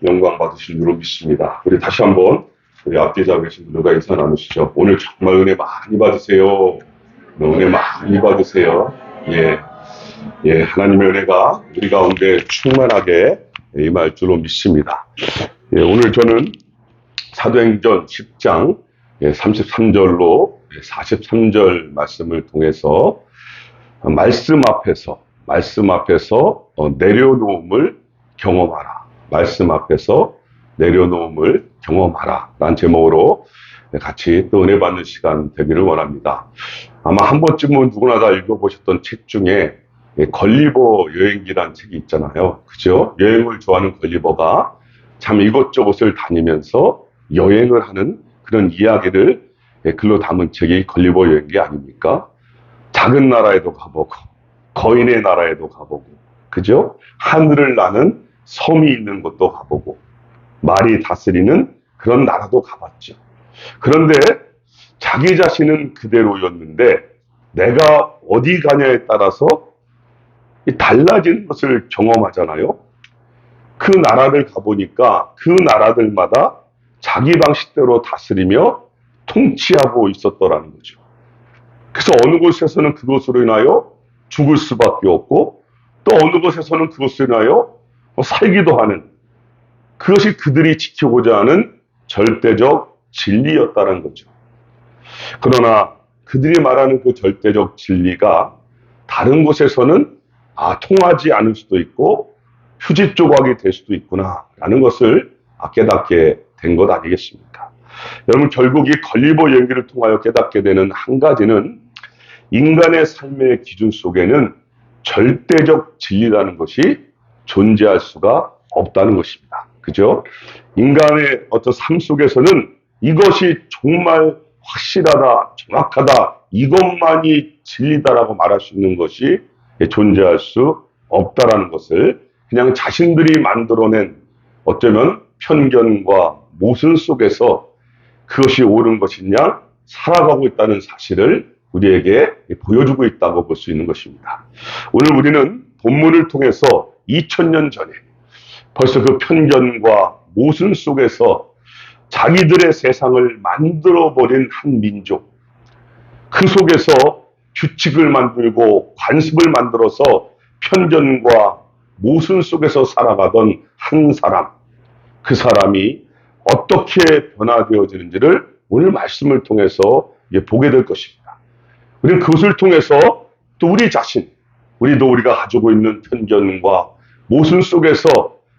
영광 받으실 줄로 믿습니다. 우리 다시 한번 우리 앞뒤 잡으신 분들과 인사 나누시죠. 오늘 정말 은혜 많이 받으세요. 은혜 많이 받으세요. 예, 예, 하나님의 은혜가 우리 가운데 충만하게 임할 줄로 믿습니다. 예, 오늘 저는 사도행전 10장 33절로 43절 말씀을 통해서 말씀 앞에서 내려놓음을 경험하라. 말씀 앞에서 내려놓음을 경험하라. 라는 제목으로 같이 또 은혜 받는 시간 되기를 원합니다. 아마 한 번쯤은 누구나 다 읽어보셨던 책 중에 걸리버 여행기라는 책이 있잖아요. 그죠? 여행을 좋아하는 걸리버가 참 이곳저곳을 다니면서 여행을 하는 그런 이야기를 글로 담은 책이 걸리버 여행기 아닙니까? 작은 나라에도 가보고 거인의 나라에도 가보고 그죠? 하늘을 나는 섬이 있는 곳도 가보고 말이 다스리는 그런 나라도 가봤죠. 그런데 자기 자신은 그대로였는데 내가 어디 가냐에 따라서 달라지는 것을 경험하잖아요. 그 나라를 가보니까 그 나라들마다 자기 방식대로 다스리며 통치하고 있었더라는 거죠. 그래서 어느 곳에서는 그것으로 인하여 죽을 수밖에 없고 또 어느 곳에서는 그것으로 인하여 살기도 하는 그것이 그들이 지키고자 하는 절대적 진리였다는 거죠. 그러나 그들이 말하는 그 절대적 진리가 다른 곳에서는 통하지 않을 수도 있고 휴지 조각이 될 수도 있구나 라는 것을 깨닫게 된 것 아니겠습니까? 여러분 결국 이 걸리버 연기를 통하여 깨닫게 되는 한 가지는 인간의 삶의 기준 속에는 절대적 진리라는 것이 존재할 수가 없다는 것입니다. 그죠? 인간의 어떤 삶 속에서는 이것이 정말 확실하다, 정확하다, 이것만이 진리다라고 말할 수 있는 것이 존재할 수 없다라는 것을 그냥 자신들이 만들어낸 어쩌면 편견과 모순 속에서 그것이 옳은 것이냐 살아가고 있다는 사실을 우리에게 보여주고 있다고 볼 수 있는 것입니다. 오늘 우리는 본문을 통해서 2000년 전에 벌써 그 편견과 모순 속에서 자기들의 세상을 만들어버린 한 민족, 그 속에서 규칙을 만들고 관습을 만들어서 편견과 모순 속에서 살아가던 한 사람, 그 사람이 어떻게 변화되어지는지를 오늘 말씀을 통해서 보게 될 것입니다. 우리는 그것을 통해서 또 우리 자신, 우리가 가지고 있는 편견과 모순 속에서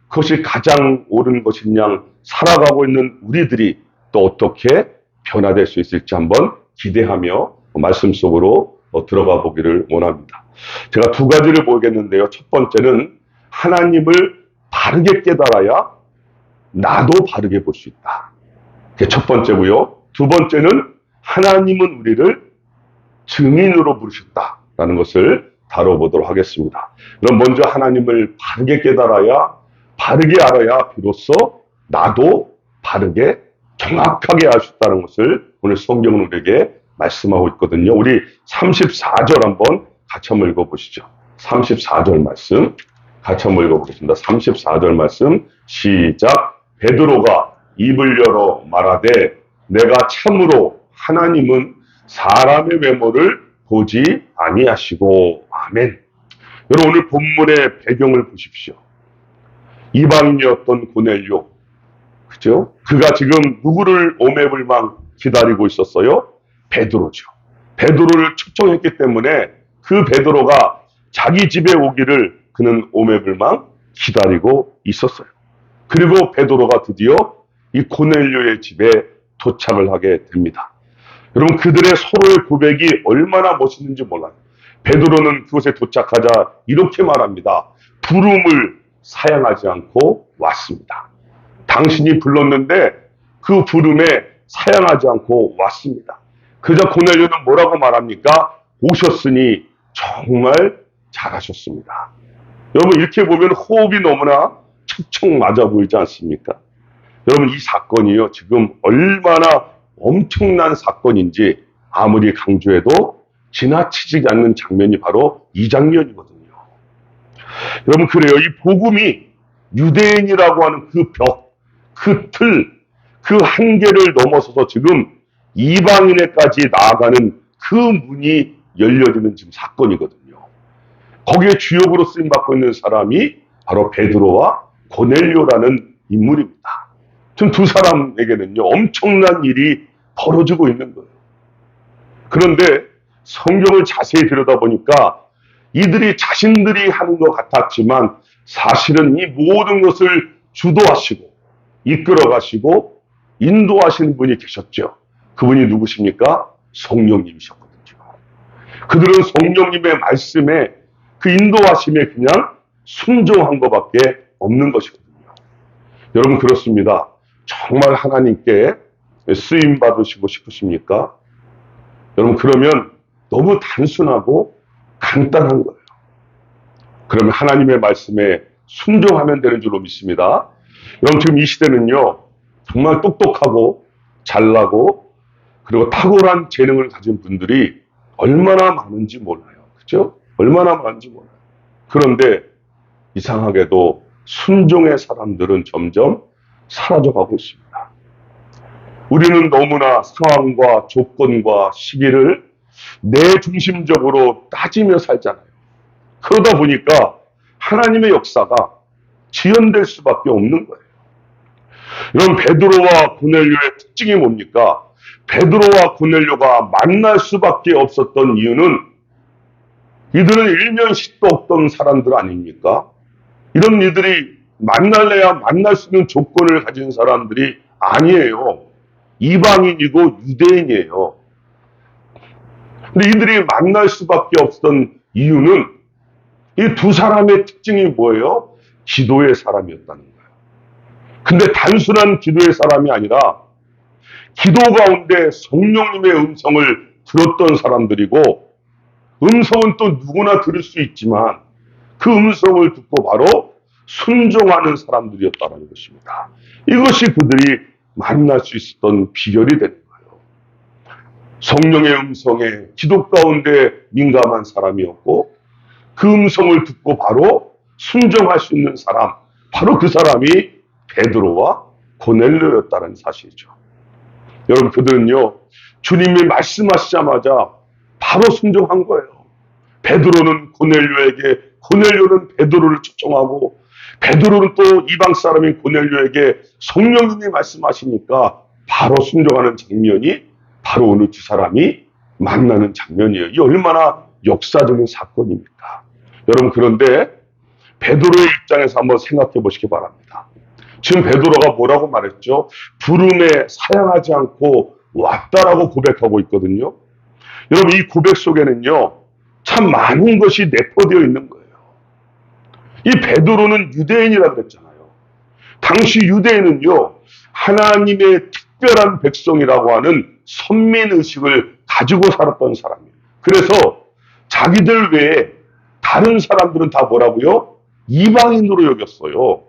그것이 가장 옳은 것이냐 살아가고 있는 우리들이 또 어떻게 변화될 수 있을지 한번 기대하며 말씀 속으로 들어가 보기를 원합니다. 제가 두 가지를 보겠는데요. 첫 번째는 하나님을 바르게 깨달아야 나도 바르게 볼 수 있다. 그게 첫 번째고요. 두 번째는 하나님은 우리를 증인으로 부르셨다라는 것을 다뤄보도록 하겠습니다. 그럼 먼저 하나님을 바르게 깨달아야, 바르게 알아야 비로소 나도 바르게 정확하게 알 수 있다는 것을 오늘 성경은 우리에게 말씀하고 있거든요. 우리 34절 한번 같이 한번 읽어보시죠. 34절 말씀 같이 한번 읽어보겠습니다. 34절 말씀 시작. 베드로가 입을 열어 말하되 내가 참으로 하나님은 사람의 외모를 보지 아니하시고 아멘. 여러분 오늘 본문의 배경을 보십시오. 이방인이었던 고넬료, 그죠? 그가 지금 누구를 오매불망 기다리고 있었어요? 베드로죠. 베드로를 초청했기 때문에 그 베드로가 자기 집에 오기를 그는 오매불망 기다리고 있었어요. 그리고 베드로가 드디어 이 고넬료의 집에 도착을 하게 됩니다. 여러분 그들의 서로의 고백이 얼마나 멋있는지 몰라요. 베드로는 그곳에 도착하자 이렇게 말합니다. 부름을 사양하지 않고 왔습니다. 당신이 불렀는데 그 부름에 사양하지 않고 왔습니다. 그저 고넬료는 뭐라고 말합니까? 오셨으니 정말 잘하셨습니다. 여러분 이렇게 보면 호흡이 너무나 척척 맞아 보이지 않습니까? 여러분 이 사건이요 지금 얼마나 엄청난 사건인지 아무리 강조해도 지나치지 않는 장면이 바로 이 장면이거든요. 여러분 그래요. 이 복음이 유대인이라고 하는 그 벽, 그 틀, 그 한계를 넘어서서 지금 이방인에까지 나아가는 그 문이 열려지는 지금 사건이거든요. 거기에 주역으로 쓰임받고 있는 사람이 바로 베드로와 고넬료라는 인물입니다. 지금 두 사람에게는요, 엄청난 일이 벌어지고 있는 거예요. 그런데 성경을 자세히 들여다보니까 이들이 자신들이 하는 것 같았지만 사실은 이 모든 것을 주도하시고 이끌어가시고 인도하시는 분이 계셨죠. 그분이 누구십니까? 성령님이셨거든요. 그들은 성령님의 말씀에 그 인도하심에 그냥 순종한 것밖에 없는 것이거든요. 여러분 그렇습니다. 정말 하나님께 쓰임 받으시고 싶으십니까? 여러분 그러면 너무 단순하고 간단한 거예요. 그러면 하나님의 말씀에 순종하면 되는 줄로 믿습니다. 여러분 지금 이 시대는요, 정말 똑똑하고 잘나고 그리고 탁월한 재능을 가진 분들이 얼마나 많은지 몰라요. 그죠? 얼마나 많은지 몰라요. 그런데 이상하게도 순종의 사람들은 점점 사라져가고 있습니다. 우리는 너무나 상황과 조건과 시기를 내 중심적으로 따지며 살잖아요. 그러다 보니까 하나님의 역사가 지연될 수밖에 없는 거예요. 이런 베드로와 고넬료의 특징이 뭡니까? 베드로와 고넬료가 만날 수밖에 없었던 이유는 이들은 일면식도 없던 사람들 아닙니까? 이런 이들이 만날래야 만날 수 있는 조건을 가진 사람들이 아니에요. 이방인이고 유대인이에요. 근데 이들이 만날 수밖에 없었던 이유는 이 두 사람의 특징이 뭐예요? 기도의 사람이었다는 거예요. 근데 단순한 기도의 사람이 아니라 기도 가운데 성령님의 음성을 들었던 사람들이고, 음성은 또 누구나 들을 수 있지만 그 음성을 듣고 바로 순종하는 사람들이었다는 것입니다. 이것이 그들이 만날 수 있었던 비결이 되는 거예요. 성령의 음성에 기도 가운데 민감한 사람이었고, 그 음성을 듣고 바로 순종할 수 있는 사람, 바로 그 사람이 베드로와 고넬료였다는 사실이죠. 여러분 그들은요, 주님이 말씀하시자마자 바로 순종한 거예요. 베드로는 고넬료에게, 고넬료는 베드로를 초청하고, 베드로는 또 이방 사람인 고넬료에게 성령님이 말씀하시니까 바로 순종하는 장면이 바로 오늘 두 사람이 만나는 장면이에요. 이 얼마나 역사적인 사건입니까? 여러분 그런데 베드로의 입장에서 한번 생각해 보시기 바랍니다. 지금 베드로가 뭐라고 말했죠? 부름에 사양하지 않고 왔다라고 고백하고 있거든요. 여러분 이 고백 속에는요, 참 많은 것이 내포되어 있는 거예요. 이 베드로는 유대인이라고 그랬잖아요. 당시 유대인은요, 하나님의 특별한 백성이라고 하는 선민의식을 가지고 살았던 사람이에요. 그래서 자기들 외에 다른 사람들은 다 뭐라고요? 이방인으로 여겼어요.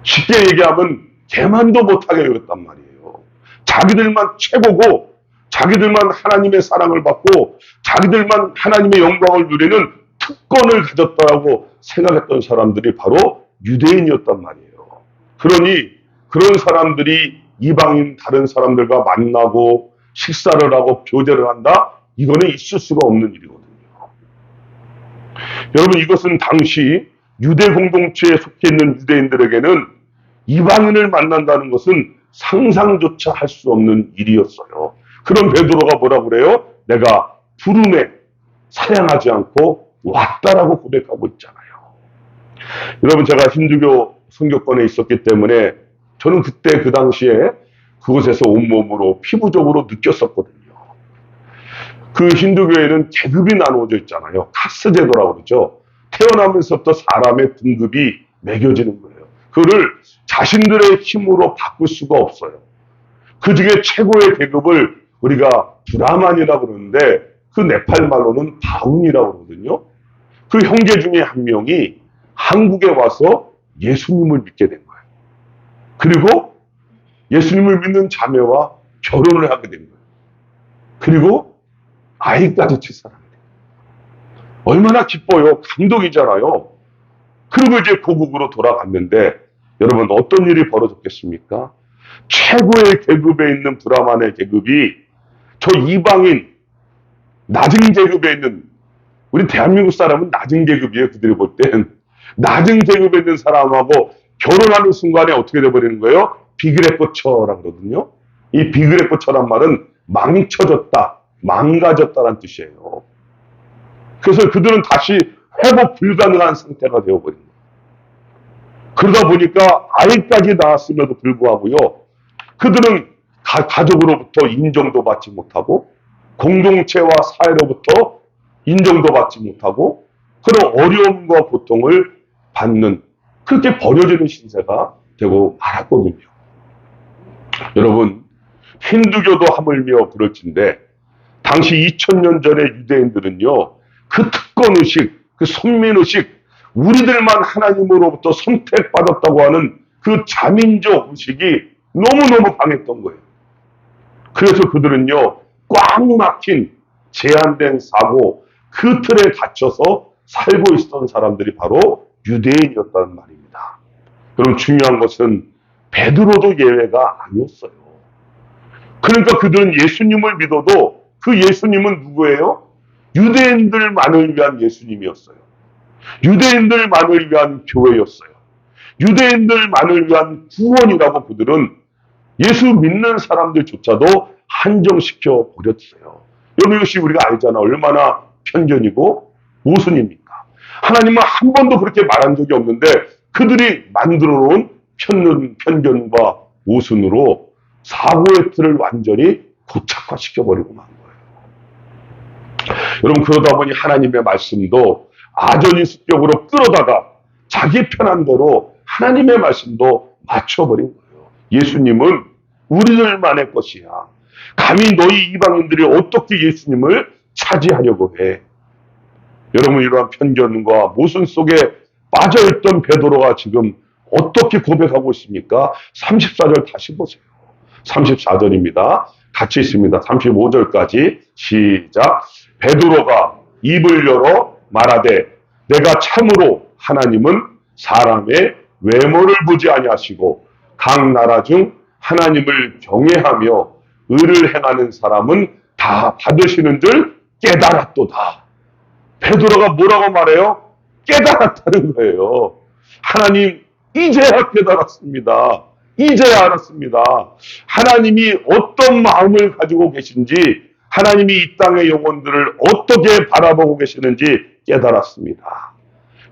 쉽게 얘기하면 개만도 못하게 여겼단 말이에요. 자기들만 최고고, 자기들만 하나님의 사랑을 받고, 자기들만 하나님의 영광을 누리는 특권을 가졌다고 생각했던 사람들이 바로 유대인이었단 말이에요. 그러니 그런 사람들이 이방인 다른 사람들과 만나고 식사를 하고 교제를 한다? 이거는 있을 수가 없는 일이거든요. 여러분 이것은 당시 유대 공동체에 속해 있는 유대인들에게는 이방인을 만난다는 것은 상상조차 할 수 없는 일이었어요. 그럼 베드로가 뭐라고 그래요? 내가 부름에 사양하지 않고 왔다라고 고백하고 있잖아요. 여러분 제가 힌두교 선교권에 있었기 때문에 저는 그때 그 당시에 그곳에서 온몸으로 피부적으로 느꼈었거든요. 그 힌두교에는 계급이 나누어져 있잖아요. 카스 제도라고 그러죠. 태어나면서부터 사람의 등급이 매겨지는 거예요. 그거를 자신들의 힘으로 바꿀 수가 없어요. 그 중에 최고의 계급을 우리가 브라만이라고 그러는데 그 네팔 말로는 바운이라고 그러거든요. 그 형제 중에 한 명이 한국에 와서 예수님을 믿게 된 거예요. 그리고 예수님을 믿는 자매와 결혼을 하게 된 거예요. 그리고 아이까지 칠 사람이 돼요. 얼마나 기뻐요. 감동이잖아요. 그리고 이제 고국으로 돌아갔는데 여러분 어떤 일이 벌어졌겠습니까? 최고의 계급에 있는 브라만의 계급이 저 이방인 낮은 계급에 있는, 우리 대한민국 사람은 낮은 계급이에요. 그들이 볼 땐 낮은 계급에 있는 사람하고 결혼하는 순간에 어떻게 돼버리는 거예요? 비그레코처라고 그러거든요. 이 비그레코처란 말은 망쳐졌다, 망가졌다는 뜻이에요. 그래서 그들은 다시 회복 불가능한 상태가 되어버린 거예요. 그러다 보니까 아이까지 낳았음에도 불구하고요, 그들은 가족으로부터 인정도 받지 못하고 공동체와 사회로부터 인정도 받지 못하고 그런 어려움과 고통을 받는, 그렇게 버려지는 신세가 되고 말았거든요. 여러분, 힌두교도 하물며 그럴진데 당시 2000년 전에 유대인들은요, 그 특권의식, 그 선민의식, 우리들만 하나님으로부터 선택받았다고 하는 그 자민족 의식이 너무너무 강했던 거예요. 그래서 그들은요, 꽉 막힌 제한된 사고, 그 틀에 갇혀서 살고 있었던 사람들이 바로 유대인이었다는 말입니다. 그럼 중요한 것은 베드로도 예외가 아니었어요. 그러니까 그들은 예수님을 믿어도 그 예수님은 누구예요? 유대인들만을 위한 예수님이었어요. 유대인들만을 위한 교회였어요. 유대인들만을 위한 구원이라고 그들은 예수 믿는 사람들조차도 한정시켜 버렸어요. 여러분, 이것이 우리가 알잖아. 얼마나 편견이고 모순입니까? 하나님은 한 번도 그렇게 말한 적이 없는데 그들이 만들어 놓은 편견과 모순으로 사고의 틀을 완전히 고착화시켜 버리고 만 거예요. 여러분, 그러다 보니 하나님의 말씀도 아전인 습격으로 끌어다가 자기 편한 대로 하나님의 말씀도 맞춰버린 거예요. 예수님은 우리들만의 것이야. 감히 너희 이방인들이 어떻게 예수님을 차지하려고 해? 여러분, 이러한 편견과 모순 속에 빠져있던 베드로가 지금 어떻게 고백하고 있습니까? 34절 다시 보세요. 34절입니다. 같이 있습니다. 35절까지 시작. 베드로가 입을 열어 말하되 내가 참으로 하나님은 사람의 외모를 보지 아니하시고 각 나라 중 하나님을 경외하며 의를 행하는 사람은 다 받으시는 줄 깨달았도다. 베드로가 뭐라고 말해요? 깨달았다는 거예요. 하나님, 이제야 깨달았습니다. 이제야 알았습니다. 하나님이 어떤 마음을 가지고 계신지, 하나님이 이 땅의 영혼들을 어떻게 바라보고 계시는지 깨달았습니다.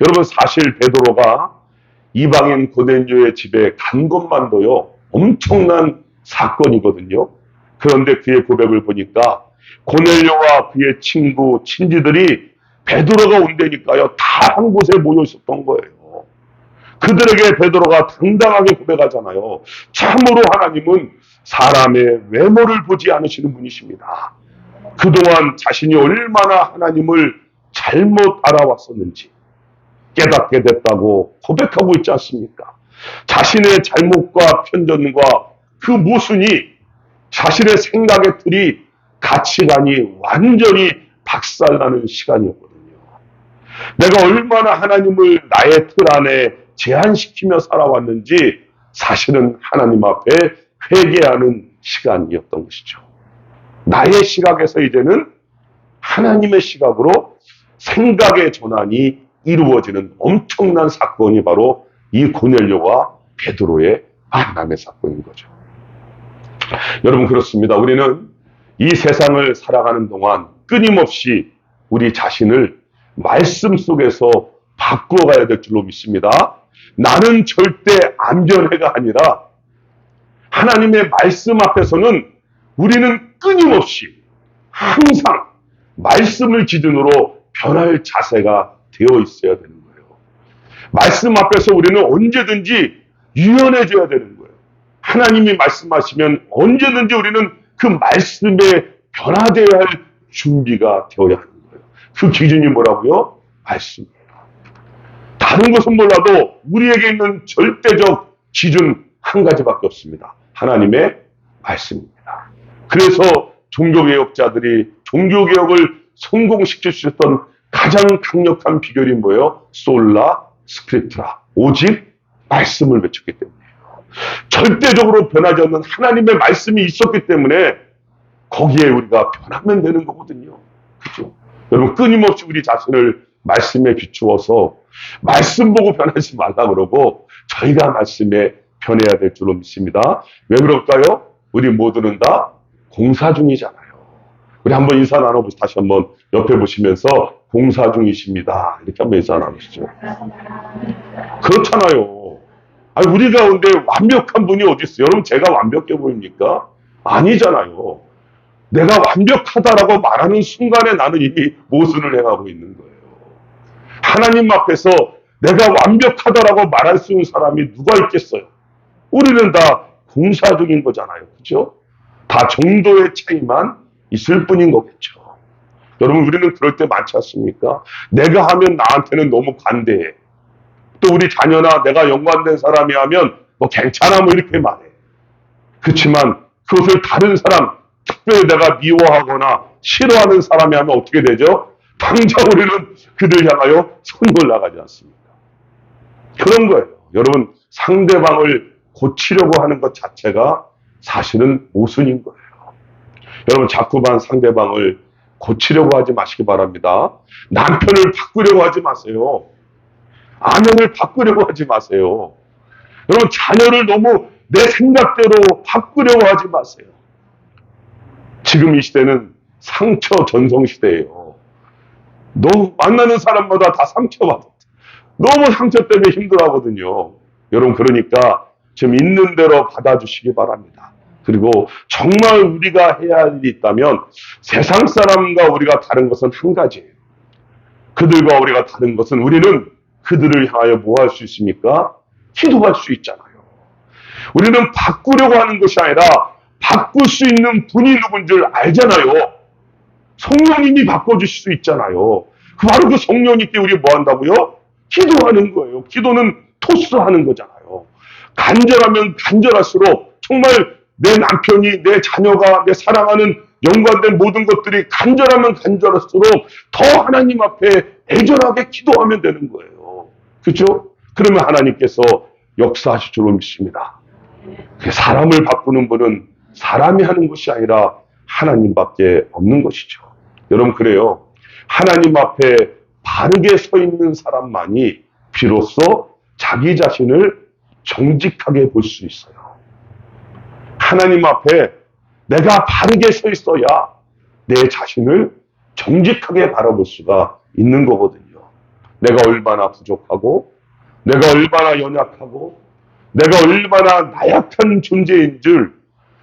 여러분, 사실 베드로가 이방인 고넬료의 집에 간 것만도요, 엄청난 사건이거든요. 그런데 그의 고백을 보니까 고넬료와 그의 친구, 친지들이 베드로가 온다니까요, 다 한 곳에 모여 있었던 거예요. 그들에게 베드로가 당당하게 고백하잖아요. 참으로 하나님은 사람의 외모를 보지 않으시는 분이십니다. 그동안 자신이 얼마나 하나님을 잘못 알아왔었는지 깨닫게 됐다고 고백하고 있지 않습니까? 자신의 잘못과 편견과 그 모순이 자신의 생각의 틀이, 가치관이 완전히 박살나는 시간이었거든요. 내가 얼마나 하나님을 나의 틀 안에 제한시키며 살아왔는지 사실은 하나님 앞에 회개하는 시간이었던 것이죠. 나의 시각에서 이제는 하나님의 시각으로 생각의 전환이 이루어지는 엄청난 사건이 바로 이 고넬료와 베드로의 만남의 사건인 거죠. 여러분, 그렇습니다. 우리는 이 세상을 살아가는 동안 끊임없이 우리 자신을 말씀 속에서 바꾸어가야 될 줄로 믿습니다. 나는 절대 안전해가 아니라 하나님의 말씀 앞에서는 우리는 끊임없이 항상 말씀을 기준으로 변할 자세가 되어 있어야 되는 거예요. 말씀 앞에서 우리는 언제든지 유연해져야 되는 거예요. 하나님이 말씀하시면 언제든지 우리는 그 말씀에 변화되어야 할 준비가 되어야 하는 거예요. 그 기준이 뭐라고요? 말씀입니다. 다른 것은 몰라도 우리에게 있는 절대적 기준 한 가지밖에 없습니다. 하나님의 말씀입니다. 그래서 종교개혁자들이 종교개혁을 성공시킬 수 있었던 가장 강력한 비결이 뭐예요? 솔라 스크립트라. 오직 말씀을 외쳤기 때문이에요. 절대적으로 변하지 않는 하나님의 말씀이 있었기 때문에 거기에 우리가 변하면 되는 거거든요. 그죠? 여러분, 끊임없이 우리 자신을 말씀에 비추어서 말씀 보고 변하지 말라 그러고 저희가 말씀에 변해야 될 줄로 믿습니다. 왜 그럴까요? 우리 모두는 다 공사 중이잖아요. 우리 한번 인사 나눠보시죠. 다시 한번 옆에 보시면서 공사 중이십니다. 이렇게 한번 인사 나누시죠. 그렇잖아요. 아니, 우리 가운데 완벽한 분이 어디 있어요? 여러분, 제가 완벽해 보입니까? 아니잖아요. 내가 완벽하다라고 말하는 순간에 나는 이미 모순을 행하고 있는 거예요. 하나님 앞에서 내가 완벽하다라고 말할 수 있는 사람이 누가 있겠어요? 우리는 다 공사 중인 거잖아요. 그죠? 다 정도의 차이만 있을 뿐인 거겠죠. 여러분, 우리는 그럴 때 많지 않습니까? 내가 하면 나한테는 너무 관대해. 또 우리 자녀나 내가 연관된 사람이 하면 뭐 괜찮아 뭐 이렇게 말해. 그렇지만 그것을 다른 사람, 특별히 내가 미워하거나 싫어하는 사람이 하면 어떻게 되죠? 당장 우리는 그들 향하여 손을 나가지 않습니다. 그런 거예요. 여러분, 상대방을 고치려고 하는 것 자체가 사실은 모순인 거예요. 여러분, 자꾸만 상대방을 고치려고 하지 마시기 바랍니다. 남편을 바꾸려고 하지 마세요. 아내를 바꾸려고 하지 마세요. 여러분, 자녀를 너무 내 생각대로 바꾸려고 하지 마세요. 지금 이 시대는 상처 전성 시대예요. 너무 만나는 사람마다 다 상처받아. 너무 상처 때문에 힘들어하거든요. 여러분, 그러니까 좀 있는 대로 받아주시기 바랍니다. 그리고 정말 우리가 해야 할 일이 있다면 세상 사람과 우리가 다른 것은 한 가지예요. 그들과 우리가 다른 것은 우리는 그들을 향하여 뭐 할 수 있습니까? 기도할 수 있잖아요. 우리는 바꾸려고 하는 것이 아니라 바꿀 수 있는 분이 누군 줄 알잖아요. 성령님이 바꿔주실 수 있잖아요. 바로 그 성령님께 우리 뭐 한다고요? 기도하는 거예요. 기도는 토스하는 거잖아요. 간절하면 간절할수록 정말 내 남편이, 내 자녀가, 내 사랑하는 연관된 모든 것들이 간절하면 간절할수록 더 하나님 앞에 애절하게 기도하면 되는 거예요. 그렇죠? 그러면 하나님께서 역사하실 줄로 믿습니다. 사람을 바꾸는 분은 사람이 하는 것이 아니라 하나님밖에 없는 것이죠. 여러분, 그래요. 하나님 앞에 바르게 서 있는 사람만이 비로소 자기 자신을 정직하게 볼 수 있어요. 하나님 앞에 내가 바르게 서 있어야 내 자신을 정직하게 바라볼 수가 있는 거거든요. 내가 얼마나 부족하고, 내가 얼마나 연약하고, 내가 얼마나 나약한 존재인 줄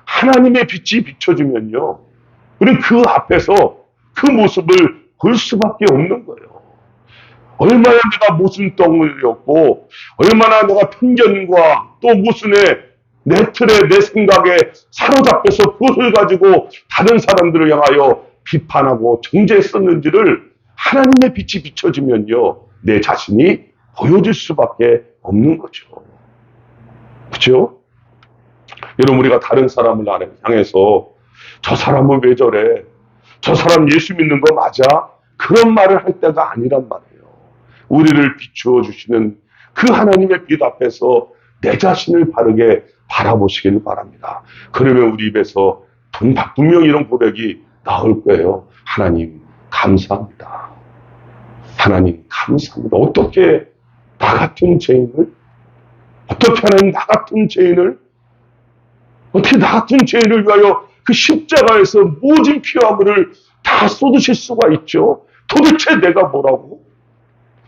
하나님의 빛이 비춰주면요, 우리는 그 앞에서 그 모습을 볼 수밖에 없는 거예요. 얼마나 내가 모순덩어리였고, 얼마나 내가 편견과 또 모순의 내 틀에, 내 생각에 사로잡혀서 그것을 가지고 다른 사람들을 향하여 비판하고 정죄했었는지를 하나님의 빛이 비춰지면요, 내 자신이 보여질 수밖에 없는 거죠. 그렇죠? 여러분, 우리가 다른 사람을 향해서 저 사람은 왜 저래? 저 사람 예수 믿는 거 맞아? 그런 말을 할 때가 아니란 말이에요. 우리를 비추어 주시는 그 하나님의 빛 앞에서 내 자신을 바르게 바라보시길 바랍니다. 그러면 우리 입에서 분명히 이런 고백이 나올 거예요. 하나님 감사합니다. 하나님 감사합니다. 어떻게 나 같은 죄인을, 어떻게 하나님 나 같은 죄인을, 어떻게 나 같은 죄인을 위하여 그 십자가에서 모진 피와 물을 다 쏟으실 수가 있죠. 도대체 내가 뭐라고?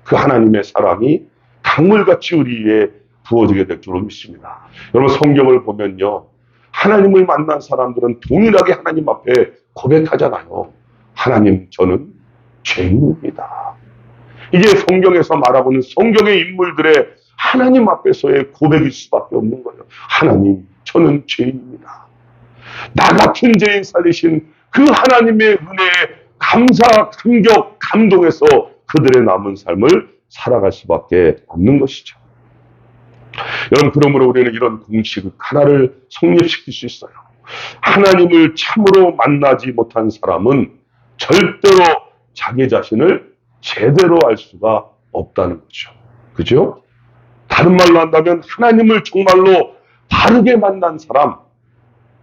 그 하나님의 사랑이 강물같이 우리 위에 부어지게 될 줄로 믿습니다. 여러분, 성경을 보면요, 하나님을 만난 사람들은 동일하게 하나님 앞에 고백하잖아요. 하나님, 저는 죄인입니다. 이게 성경에서 말하고는 성경의 인물들의 하나님 앞에서의 고백일 수밖에 없는 거예요. 하나님, 저는 죄인입니다. 나 같은 죄인 살리신 그 하나님의 은혜에 감사, 감격, 감동해서 그들의 남은 삶을 살아갈 수밖에 없는 것이죠. 여러분, 그러므로 우리는 이런 공식 하나를 성립시킬 수 있어요. 하나님을 참으로 만나지 못한 사람은 절대로 자기 자신을 제대로 알 수가 없다는 거죠. 그죠? 다른 말로 한다면 하나님을 정말로 바르게 만난 사람,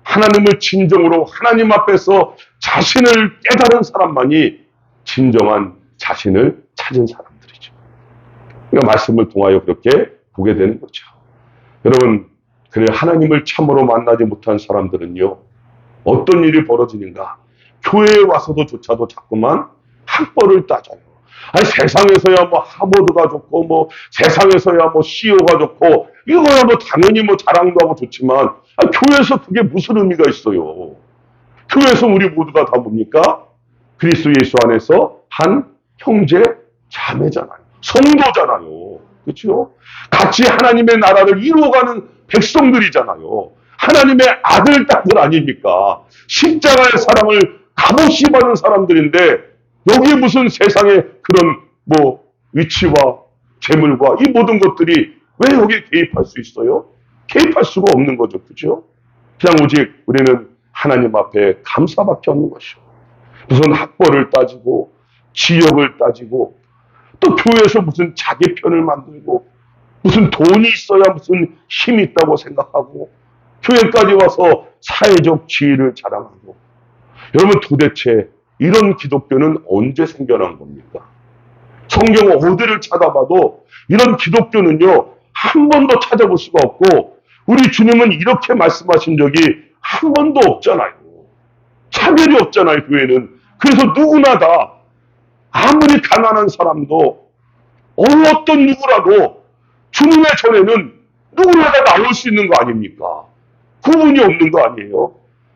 하나님을 진정으로 하나님 앞에서 자신을 깨달은 사람만이 진정한 자신을 찾은 사람들이죠. 그러니까 말씀을 통하여 그렇게 보게 되는 거죠. 여러분, 그래 하나님을 참으로 만나지 못한 사람들은요, 어떤 일이 벌어지는가? 교회에 와서도 조차도 자꾸만 학벌을 따져요. 아니, 세상에서야 뭐 하버드가 좋고, 뭐 세상에서야 뭐 CEO가 좋고, 이거야 뭐 당연히 뭐 자랑도 하고 좋지만, 교회에서 그게 무슨 의미가 있어요? 교회에서 우리 모두가 다 뭡니까? 그리스도 예수 안에서 한 형제 자매잖아요. 성도잖아요. 그렇죠? 같이 하나님의 나라를 이루어가는 백성들이잖아요. 하나님의 아들, 딸들 아닙니까? 십자가의 사랑을 값없이 받은 사람들인데 여기에 무슨 세상의 그런 뭐 위치와 재물과 이 모든 것들이 왜 여기에 개입할 수 있어요? 개입할 수가 없는 거죠. 그죠? 그냥 오직 우리는 하나님 앞에 감사밖에 없는 것이요. 무슨 학벌을 따지고 지역을 따지고 또 교회에서 무슨 자기 편을 만들고 무슨 돈이 있어야 무슨 힘이 있다고 생각하고 교회까지 와서 사회적 지위를 자랑하고 여러분 도대체 이런 기독교는 언제 생겨난 겁니까? 성경 어디를 찾아봐도 이런 기독교는요 한 번도 찾아볼 수가 없고 우리 주님은 이렇게 말씀하신 적이 한 번도 없잖아요. 차별이 없잖아요. 교회는. 그래서 누구나 다 아무리 가난한 사람도 어떤 누구라도 주님의 전에는 누구나 다 나올 수 있는 거 아닙니까? 구분이 없는 거 아니에요?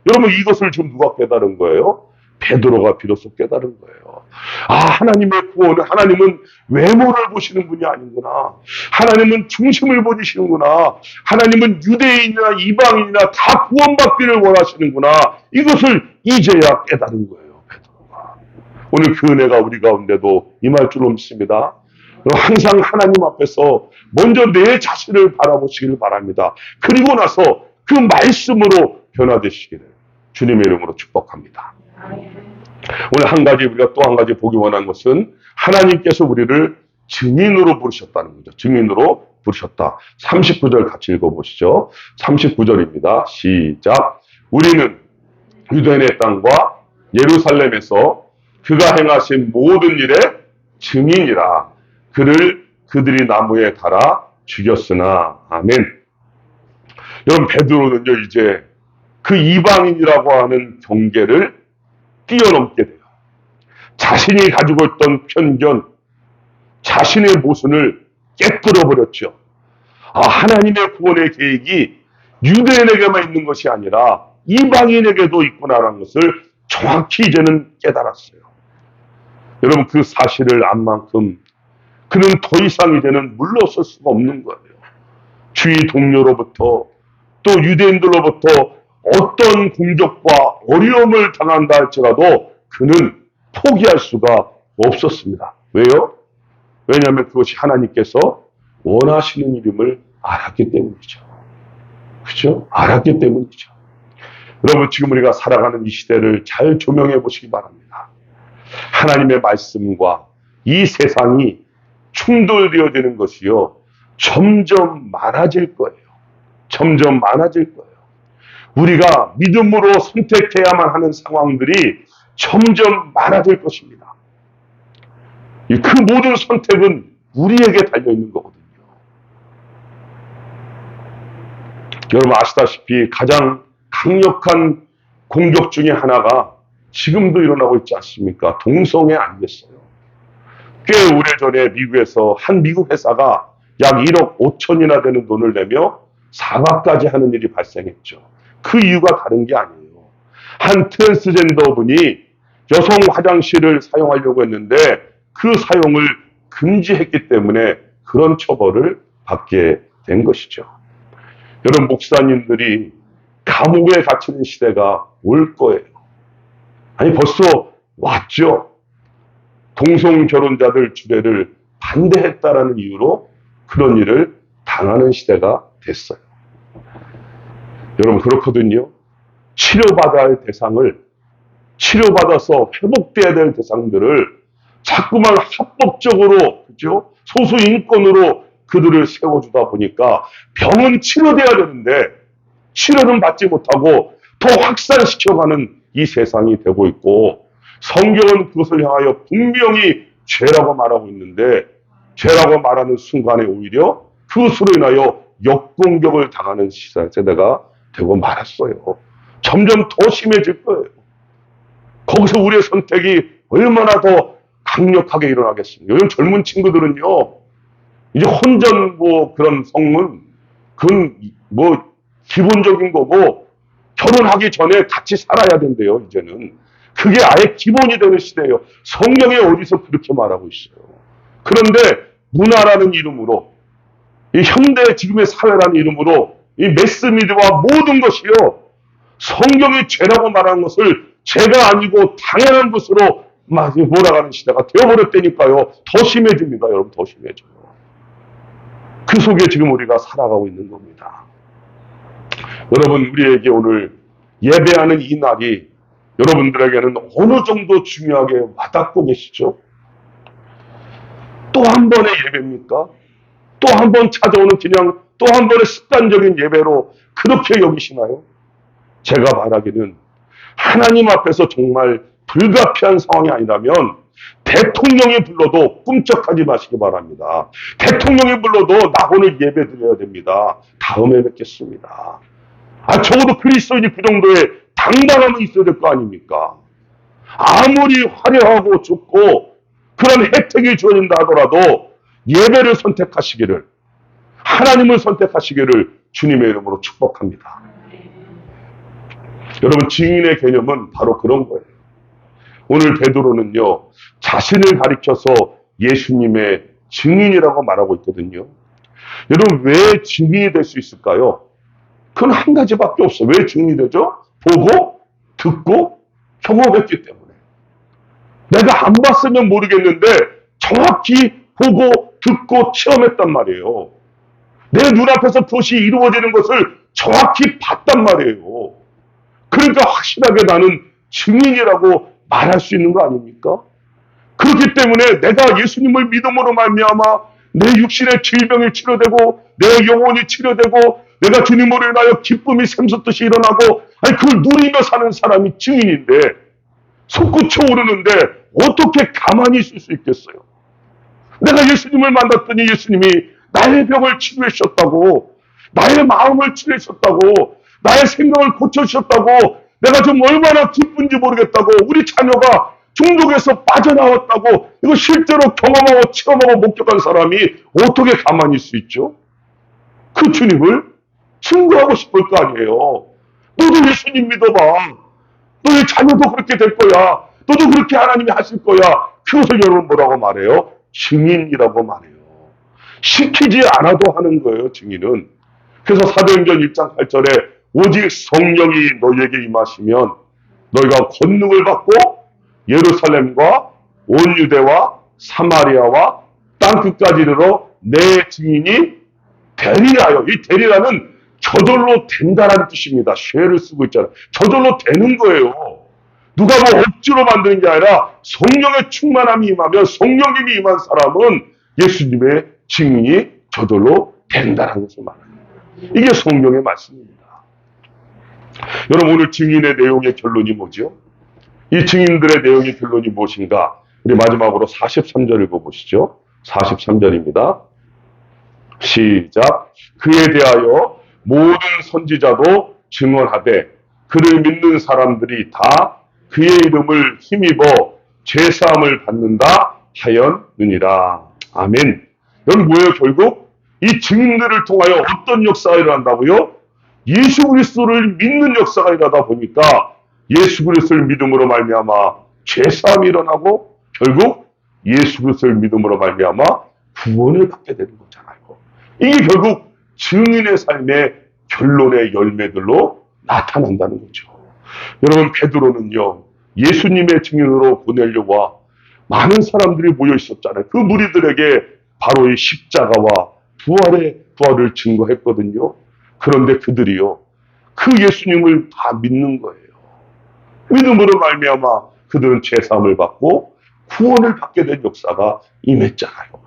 여러분 이것을 지금 누가 깨달은 거예요? 베드로가 비로소 깨달은 거예요. 아, 하나님의 구원은 하나님은 외모를 보시는 분이 아니구나. 하나님은 중심을 보시는구나. 하나님은 유대인이나 이방인이나 다 구원받기를 원하시는구나. 이것을 이제야 깨달은 거예요. 베드로가. 오늘 그 은혜가 우리 가운데도 임할 줄로 믿습니다. 항상 하나님 앞에서 먼저 내 자신을 바라보시기를 바랍니다. 그리고 나서 그 말씀으로 변화되시기를 주님의 이름으로 축복합니다. 오늘 한 가지 우리가 또 한 가지 보기 원한 것은 하나님께서 우리를 증인으로 부르셨다는 거죠. 증인으로 부르셨다. 39절 같이 읽어보시죠. 39절입니다. 시작. 우리는 유대인의 땅과 예루살렘에서 그가 행하신 모든 일의 증인이라. 그를 그들이 나무에 달아 죽였으나. 아멘. 여러분 베드로는요 이제 그 이방인이라고 하는 경계를 뛰어넘게 돼요. 자신이 가지고 있던 편견, 자신의 모순을 깨뜨려 버렸죠. 아, 하나님의 구원의 계획이 유대인에게만 있는 것이 아니라 이방인에게도 있구나라는 것을 정확히 이제는 깨달았어요. 여러분 그 사실을 안 만큼 그는 더 이상 이제는 물러설 수가 없는 거예요. 주위 동료로부터 또 유대인들로부터 어떤 공격과 어려움을 당한다 할지라도 그는 포기할 수가 없었습니다. 왜요? 왜냐하면 그것이 하나님께서 원하시는 이름을 알았기 때문이죠. 그죠? 알았기 때문이죠. 여러분 지금 우리가 살아가는 이 시대를 잘 조명해 보시기 바랍니다. 하나님의 말씀과 이 세상이 충돌되어지는 것이요. 점점 많아질 거예요. 점점 많아질 거예요. 우리가 믿음으로 선택해야만 하는 상황들이 점점 많아질 것입니다. 그 모든 선택은 우리에게 달려있는 거거든요. 여러분 아시다시피 가장 강력한 공격 중에 하나가 지금도 일어나고 있지 않습니까? 동성애 아니겠어요? 꽤 오래전에 미국에서 한 미국 회사가 약 1억 5천이나 되는 돈을 내며 사과까지 하는 일이 발생했죠. 그 이유가 다른 게 아니에요. 한 트랜스젠더 분이 여성 화장실을 사용하려고 했는데 그 사용을 금지했기 때문에 그런 처벌을 받게 된 것이죠. 여러분 목사님들이 감옥에 갇히는 시대가 올 거예요. 아니 벌써 왔죠. 동성 결혼자들 주례를 반대했다라는 이유로 그런 일을 당하는 시대가 됐어요. 여러분 그렇거든요. 치료받아야 할 대상을 치료받아서 회복돼야 될 대상들을 자꾸만 합법적으로 그죠? 소수 인권으로 그들을 세워주다 보니까 병은 치료돼야 되는데 치료는 받지 못하고 더 확산시켜가는 이 세상이 되고 있고, 성경은 그것을 향하여 분명히 죄라고 말하고 있는데, 죄라고 말하는 순간에 오히려 그것으로 인하여 역공격을 당하는 세대가 되고 말았어요. 점점 더 심해질 거예요. 거기서 우리의 선택이 얼마나 더 강력하게 일어나겠습니까? 요즘 젊은 친구들은요, 이제 혼전 그런 성은 그건 기본적인 거고, 결혼하기 전에 같이 살아야 된대요. 이제는 그게 아예 기본이 되는 시대예요. 성경에 어디서 그렇게 말하고 있어요. 그런데 문화라는 이름으로, 이 현대 지금의 사회라는 이름으로 이 매스미디어와 모든 것이요, 성경이 죄라고 말하는 것을 죄가 아니고 당연한 것으로 몰아가는 시대가 되어버렸다니까요. 더 심해집니다. 여러분, 더 심해져요. 그 속에 지금 우리가 살아가고 있는 겁니다. 여러분, 우리에게 오늘 예배하는 이 날이 여러분들에게는 어느 정도 중요하게 와닿고 계시죠? 또 한 번의 예배입니까? 또 한 번 찾아오는 그냥 또 한 번의 습관적인 예배로 그렇게 여기시나요? 제가 말하기는 하나님 앞에서 정말 불가피한 상황이 아니라면 대통령이 불러도 꿈쩍하지 마시기 바랍니다. 대통령이 불러도 나 오늘 예배 드려야 됩니다. 다음에 뵙겠습니다. 적어도 그리스도인이 그 정도의 당당함이 있어야 될 거 아닙니까? 아무리 화려하고 좋고 그런 혜택이 주어진다 하더라도 예배를 선택하시기를, 하나님을 선택하시기를 주님의 이름으로 축복합니다. 여러분, 증인의 개념은 바로 그런 거예요. 오늘 베드로는요, 자신을 가리켜서 예수님의 증인이라고 말하고 있거든요. 여러분, 왜 증인이 될 수 있을까요? 그건 한 가지밖에 없어요. 왜 증인이 되죠? 보고, 듣고, 경험했기 때문에. 내가 안 봤으면 모르겠는데 정확히 보고, 듣고, 체험했단 말이에요. 내 눈앞에서 그것이 이루어지는 것을 정확히 봤단 말이에요. 그러니까 확실하게 나는 증인이라고 말할 수 있는 거 아닙니까? 그렇기 때문에 내가 예수님을 믿음으로 말미암아 내 육신의 질병이 치료되고 내 영혼이 치료되고 내가 주님으로 인하여 기쁨이 샘솟듯이 일어나고, 그걸 누리며 사는 사람이 증인인데, 솟구쳐 오르는데 어떻게 가만히 있을 수 있겠어요? 내가 예수님을 만났더니 예수님이 나의 병을 치료해 주셨다고, 나의 마음을 치료해 주셨다고, 나의 생각을 고쳐주셨다고, 내가 좀 얼마나 기쁜지 모르겠다고, 우리 자녀가 중독에서 빠져나왔다고, 이거 실제로 경험하고 체험하고 목격한 사람이 어떻게 가만히 있을 수 있죠? 그 주님을 증거하고 싶을 거 아니에요. 너도 예수님 믿어봐. 너의 자녀도 그렇게 될 거야. 너도 그렇게 하나님이 하실 거야. 그것을 여러분 뭐라고 말해요? 증인이라고 말해요. 시키지 않아도 하는 거예요, 증인은. 그래서 사도행전 1장 8절에 오직 성령이 너희에게 임하시면 너희가 권능을 받고 예루살렘과 온 유대와 사마리아와 땅끝까지 이르러 내 증인이 되리라요. 이 되리라는 저절로 된다라는 뜻입니다. 쉐를 쓰고 있잖아요. 저절로 되는 거예요. 누가 억지로 만드는 게 아니라 성령의 충만함이 임하면, 성령님이 임한 사람은 예수님의 증인이 저절로 된다는 것을 말합니다. 이게 성경의 말씀입니다. 여러분, 오늘 증인의 내용의 결론이 뭐죠? 이 증인들의 내용의 결론이 무엇인가? 우리 마지막으로 43절 읽어보시죠. 43절입니다. 시작. 그에 대하여 모든 선지자도 증언하되 그를 믿는 사람들이 다 그의 이름을 힘입어 죄사함을 받는다 하였느니라. 아멘. 여러분, 뭐예요? 결국 이 증인들을 통하여 어떤 역사가 일어난다고요? 예수 그리스도를 믿는 역사가 일어나다 보니까 예수 그리스도를 믿음으로 말미암아 죄사함이 일어나고 결국 예수 그리스도를 믿음으로 말미암아 구원을 받게 되는 거잖아요. 이게 결국 증인의 삶의 결론의 열매들로 나타난다는 거죠. 여러분, 베드로는요, 예수님의 증인으로 보내려고 많은 사람들이 모여 있었잖아요. 그 무리들에게 바로 이 십자가와 부활을 증거했거든요. 그런데 그들이요, 그 예수님을 다 믿는 거예요. 믿음으로 말미암아 그들은 죄사함을 받고 구원을 받게 된 역사가 임했잖아요.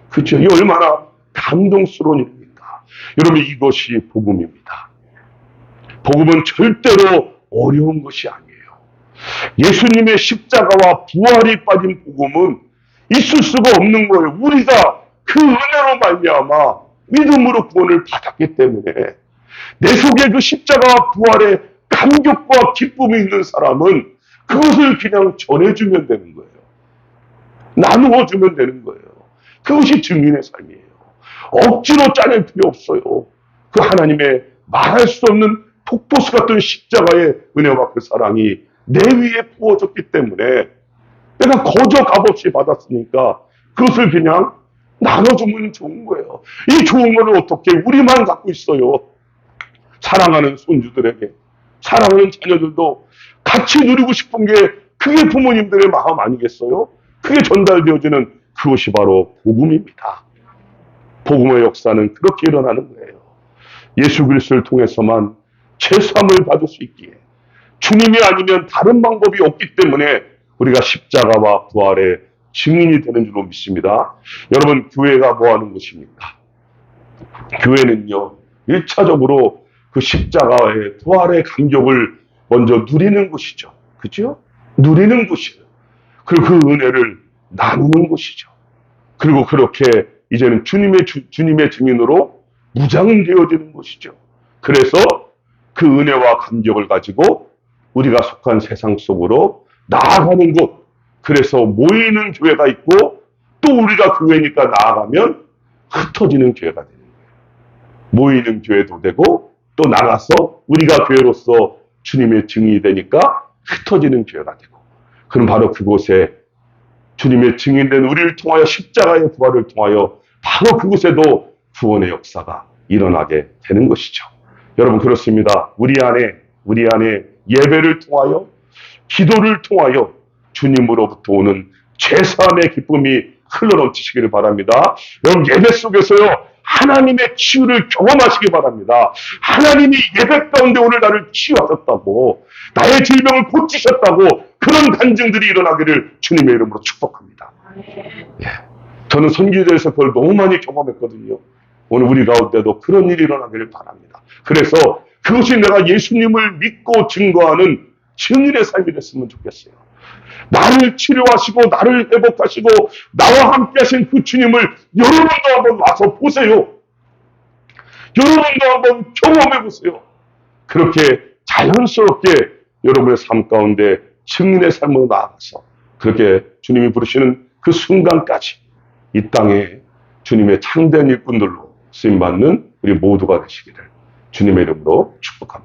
그죠? 이 얼마나 감동스러운 일입니까? 여러분, 이것이 복음입니다. 복음은 절대로 어려운 것이 아니에요. 예수님의 십자가와 부활이 빠진 복음은 있을 수가 없는 거예요. 우리가 그 은혜로 말미암아 믿음으로 구원을 받았기 때문에 내 속에 그 십자가와 부활의 감격과 기쁨이 있는 사람은 그것을 그냥 전해주면 되는 거예요. 나누어주면 되는 거예요. 그것이 증인의 삶이에요. 억지로 짜낼 필요 없어요. 그 하나님의 말할 수 없는 폭포수 같은 십자가의 은혜와 그 사랑이 내 위에 부어졌기 때문에 내가 거저 값없이 받았으니까 그것을 그냥 나눠주면 좋은 거예요. 이 좋은 거를 어떻게 우리만 갖고 있어요. 사랑하는 손주들에게, 사랑하는 자녀들도 같이 누리고 싶은 게 그게 부모님들의 마음 아니겠어요? 그게 전달되어지는 그것이 바로 복음입니다. 복음의 역사는 그렇게 일어나는 거예요. 예수 그리스도를 통해서만 죄사함을 받을 수 있기에 주님이 아니면 다른 방법이 없기 때문에 우리가 십자가와 부활의 증인이 되는 줄로 믿습니다. 여러분, 교회가 뭐 하는 것입니까? 교회는요, 1차적으로 그 십자가의 부활의 감격을 먼저 누리는 것이죠. 그죠? 누리는 것이에요. 그리고 그 은혜를 나누는 것이죠. 그리고 그렇게 이제는 주님의 증인으로 무장되어지는 것이죠. 그래서 그 은혜와 감격을 가지고 우리가 속한 세상 속으로 나아가는 곳, 그래서 모이는 교회가 있고 또 우리가 교회니까 나아가면 흩어지는 교회가 되는 거예요. 모이는 교회도 되고 또 나가서 우리가 교회로서 주님의 증인이 되니까 흩어지는 교회가 되고, 그럼 바로 그곳에 주님의 증인된 우리를 통하여 십자가의 부활을 통하여 바로 그곳에도 구원의 역사가 일어나게 되는 것이죠. 여러분, 그렇습니다. 우리 안에 예배를 통하여, 기도를 통하여 주님으로부터 오는 죄사함의 기쁨이 흘러넘치시기를 바랍니다. 여러분, 예배 속에서요, 하나님의 치유를 경험하시기 바랍니다. 하나님이 예배 가운데 오늘 나를 치유하셨다고, 나의 질병을 고치셨다고, 그런 간증들이 일어나기를 주님의 이름으로 축복합니다. 예. 저는 선교제에서 그걸 너무 많이 경험했거든요. 오늘 우리 가운데도 그런 일이 일어나기를 바랍니다. 그래서 그것이 내가 예수님을 믿고 증거하는 증인의 삶이 됐으면 좋겠어요. 나를 치료하시고 나를 회복하시고 나와 함께 하신 그 주님을 여러분도 한번 와서 보세요. 여러분도 한번 경험해 보세요. 그렇게 자연스럽게 여러분의 삶 가운데 증인의 삶으로 나아가서 그렇게 주님이 부르시는 그 순간까지 이 땅에 주님의 참된 일꾼들로 쓰임받는 우리 모두가 되시기를 주님의 이름으로 축복합니다.